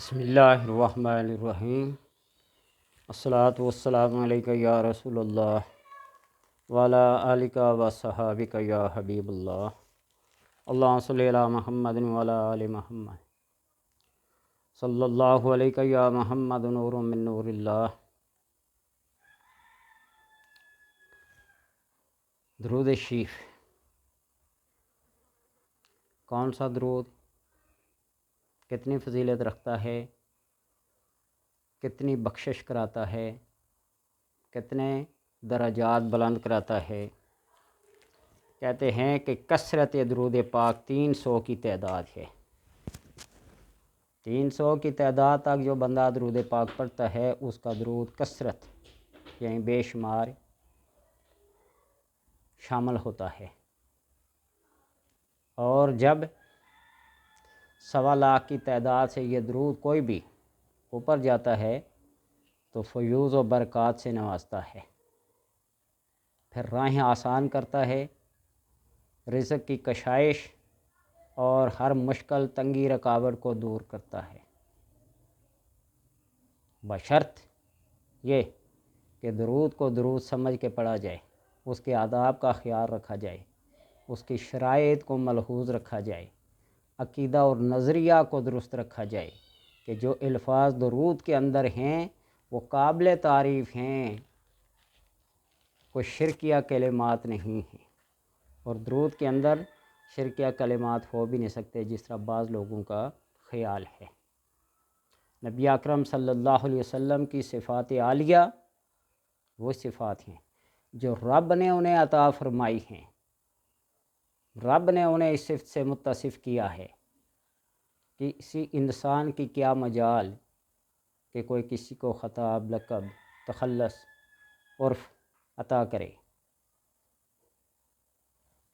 بسم اللہ الرحمن الرحیم۔ الصلاۃ والسلام علیکہ یا رسول اللہ وعلی آلک و صحابک یا حبیب اللہ۔ اللہم صلی علی محمد وعلی آل محمد صلی اللہ علیہ یا محمد نور من نور اللہ۔ درود شریف کون سا درود کتنی فضیلت رکھتا ہے، کتنی بخشش کراتا ہے، کتنے درجات بلند کراتا ہے؟ کہتے ہیں کہ کثرت درود پاک 300 کی تعداد ہے۔ 300 کی تعداد تک جو بندہ درود پاک پڑھتا ہے اس کا درود کثرت یعنی بے شمار شامل ہوتا ہے، اور جب 1.25 لاکھ کی تعداد سے یہ درود کوئی بھی اوپر جاتا ہے تو فیوض و برکات سے نوازتا ہے، پھر راہیں آسان کرتا ہے، رزق کی کشائش اور ہر مشکل تنگی رکاوٹ کو دور کرتا ہے، بشرط یہ کہ درود کو درود سمجھ کے پڑھا جائے، اس کے آداب کا خیال رکھا جائے، اس کی شرائط کو ملحوظ رکھا جائے، عقیدہ اور نظریہ کو درست رکھا جائے کہ جو الفاظ درود کے اندر ہیں وہ قابل تعریف ہیں، کوئی شرکیہ کلمات نہیں ہیں، اور درود کے اندر شرکیہ کلمات ہو بھی نہیں سکتے جس طرح بعض لوگوں کا خیال ہے۔ نبی اکرم صلی اللہ علیہ وسلم کی صفات عالیہ وہ صفات ہیں جو رب نے انہیں عطا فرمائی ہیں، رب نے انہیں اس صفت سے متصف کیا ہے کہ کسی انسان کی کیا مجال کہ کوئی کسی کو خطاب، لقب، تخلص، عرف عطا کرے۔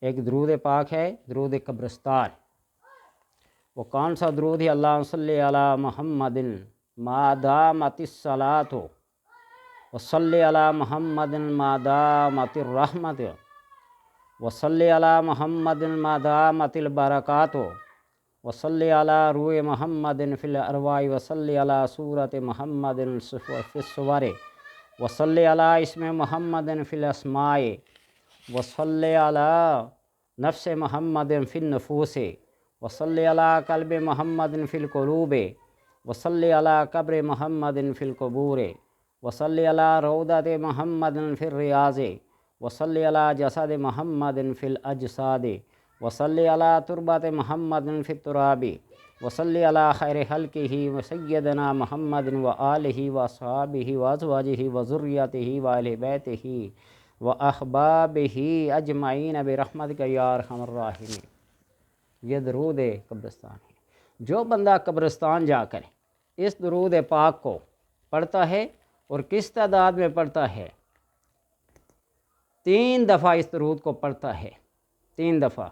ایک درود پاک ہے درود قبرستان۔ وہ کون سا درود ہے؟ اللہم صلی علی محمد ما دامت الصلاۃ وصلی علی محمد ما دامت الرحمت وصلی علی محمد ما دامت البرکات وصلی علی روح محمد فی الارواح وصلی علی صورت محمد فی الصور وصلی علی اسم محمد فی الاسماء وصلی علی نفس محمد فی النفوس وصلی علی قلب محمد فی القلوب وصلی علی قبر محمد فی القبور وصلی علی روضۃ محمد فی الریاض وصلی علی جسد محمد فی الاجساد وصلی علی تربت محمد فی التراب وصلی علی خیر خلقہ وسیدنا محمد وآلہ واصحابہ وازواجہ وذریتہ وآل بیتہ واحبابہ اجمعین برحمتک یا ارحم الراحمین۔ یہ درود قبرستان ہے۔ جو بندہ قبرستان جا کر اس درود پاک کو پڑھتا ہے اور کس تعداد میں پڑھتا ہے؟ 3 دفعہ اس درود کو پڑھتا ہے، 3 دفعہ،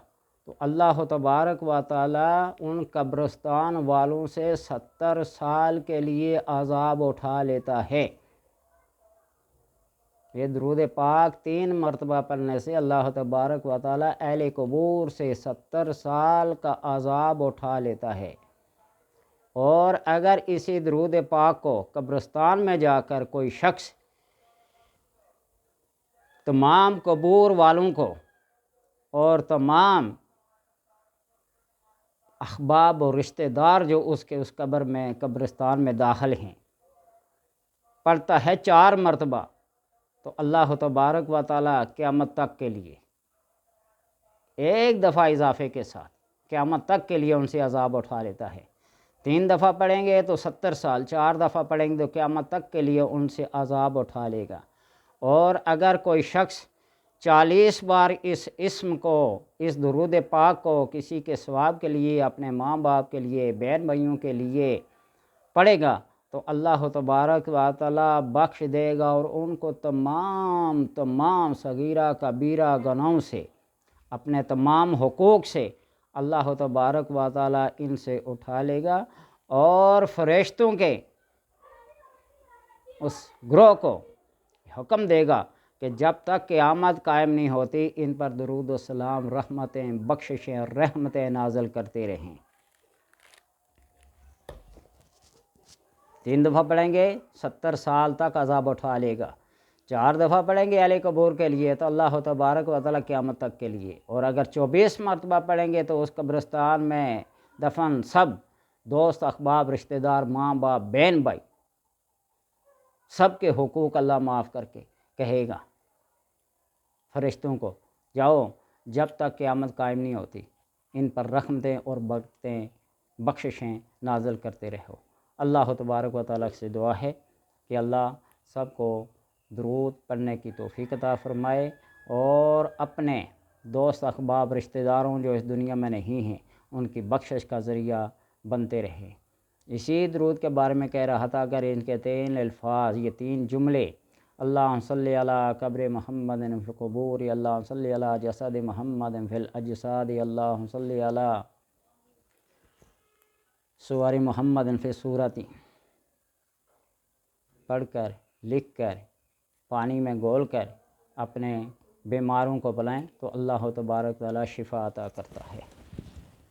تو اللہ تبارک و تعالی ان قبرستان والوں سے 70 سال کے لیے عذاب اٹھا لیتا ہے۔ یہ درود پاک 3 مرتبہ پڑھنے سے اللہ تبارک و تعالی اہل قبور سے 70 سال کا عذاب اٹھا لیتا ہے۔ اور اگر اسی درود پاک کو قبرستان میں جا کر کوئی شخص تمام قبور والوں کو اور تمام احباب و رشتہ دار جو اس قبر میں قبرستان میں داخل ہیں پڑھتا ہے 4 مرتبہ، تو اللہ تبارک و تعالی قیامت تک کے لیے 1 دفعہ اضافے کے ساتھ قیامت تک کے لیے ان سے عذاب اٹھا لیتا ہے۔ 3 دفعہ پڑھیں گے تو 70 سال، 4 دفعہ پڑھیں گے تو قیامت تک کے لیے ان سے عذاب اٹھا لے گا۔ اور اگر کوئی شخص 40 بار اس اسم کو، اس درود پاک کو کسی کے ثواب کے لیے، اپنے ماں باپ کے لیے، بہن بھائیوں کے لیے پڑھے گا تو اللہ تبارک و تعالی بخش دے گا، اور ان کو تمام صغیرہ کبیرہ گناہوں سے، اپنے تمام حقوق سے اللہ تبارک و تعالی ان سے اٹھا لے گا، اور فرشتوں کے اس گروہ کو حکم دے گا کہ جب تک قیامت قائم نہیں ہوتی ان پر درود و سلام، رحمتیں، بخششیں، رحمتیں نازل کرتے رہیں۔ 3 دفعہ پڑھیں گے 70 سال تک عذاب اٹھا لے گا، 4 دفعہ پڑھیں گے اہل قبور کے لیے تو اللہ تبارک و تعالیٰ قیامت تک کے لیے، اور اگر 24 مرتبہ پڑھیں گے تو اس قبرستان میں دفن سب دوست احباب رشتہ دار ماں باپ بہن بھائی سب کے حقوق اللہ معاف کر کے کہے گا فرشتوں کو، جاؤ جب تک قیامت قائم نہیں ہوتی ان پر رحمتیں اور برکتیں بخششیں نازل کرتے رہو۔ اللہ تبارک و تعالیٰ سے دعا ہے کہ اللہ سب کو درود پڑھنے کی توفیق عطا فرمائے اور اپنے دوست احباب رشتہ داروں جو اس دنیا میں نہیں ہیں ان کی بخشش کا ذریعہ بنتے رہے۔ اسی درود کے بارے میں کہہ رہا تھا، اگر ان کے 3 الفاظ، یہ 3 جملے، اللہم صلی علی قبر محمد فی القبور، اللہم صلی علی جسد محمد فی الاجساد، اللہم صلی علی سور محمد فی صورت، پڑھ کر لکھ کر پانی میں گول کر اپنے بیماروں کو پلائیں تو اللہ تبارک و تعالیٰ شفا عطا کرتا ہے۔